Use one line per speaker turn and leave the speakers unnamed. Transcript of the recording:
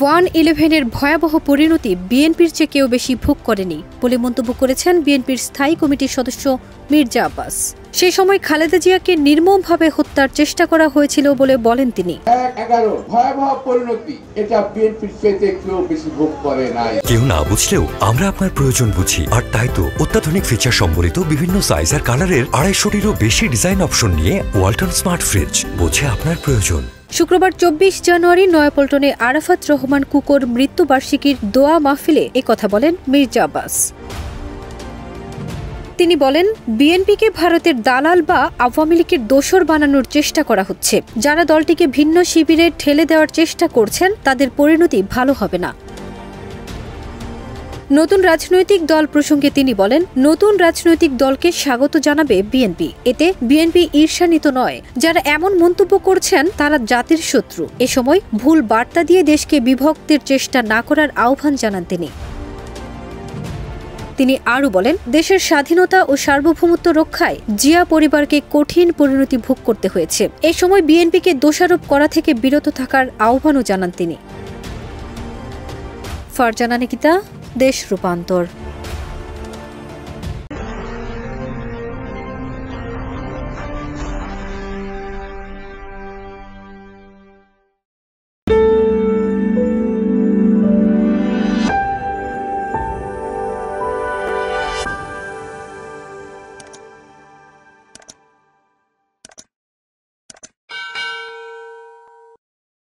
1-11-এর ভয়াবহ পরিণতি বিএনপির চেয়ে কেউ বেশি ভোগ করেনি বলে মন্তব্য করেছেন বিএনপির স্থায়ী কমিটির সদস্য মির্জা আব্বাস। সেই সময় খালেদা জিয়াকে নির্মমভাবে হত্যার চেষ্টা করা হয়েছিল বলে বলেন তিনি।
11 ভয়াবহ পরিণতি, এটা বিএনপির চেয়ে কেউ বেশি ভোগ করে নাই।
কেউ না বুঝলেও আমরা আপনার প্রয়োজন বুঝি, আর তাই তো অত্যাধুনিক ফিচার সম্বলিত বিভিন্ন সাইজ আর কালারের 250-টিরও বেশি ডিজাইন অপশন নিয়ে ওয়ালটন স্মার্ট ফ্রিজ বোঝে আপনার প্রয়োজন।
শুক্রবার 24 জানুয়ারি নয়াপল্টনে আরাফাত রহমান কুকোর মৃত্যুবার্ষিকীর দোয়া মাহফিলে একথা বলেন মির্জা আব্বাস। তিনি বলেন, বিএনপিকে ভারতের দালাল বা আওয়ামী লীগের দোসর বানানোর চেষ্টা করা হচ্ছে। যারা দলটিকে ভিন্ন শিবিরে ঠেলে দেওয়ার চেষ্টা করছেন তাদের পরিণতি ভালো হবে না। নতুন রাজনৈতিক দল প্রসঙ্গে তিনি বলেন, নতুন রাজনৈতিক দলকে স্বাগত জানাবে বিএনপি। এতে বিএনপি ঈর্ষান্বিত নয়। যারা এমন মন্তব্য করছেন তারা জাতির শত্রু। এ সময় ভুল বার্তা দিয়ে দেশকে বিভক্তের চেষ্টা না করার আহ্বান জানান তিনি আরও বলেন, দেশের স্বাধীনতা ও সার্বভৌমত্ব রক্ষায় জিয়া পরিবারকে কঠিন পরিণতি ভোগ করতে হয়েছে। এ সময় বিএনপিকে দোষারোপ করা থেকে বিরত থাকার আহ্বানও জানান তিনি। ফারজানা নিকিতা, দেশ রূপান্তর।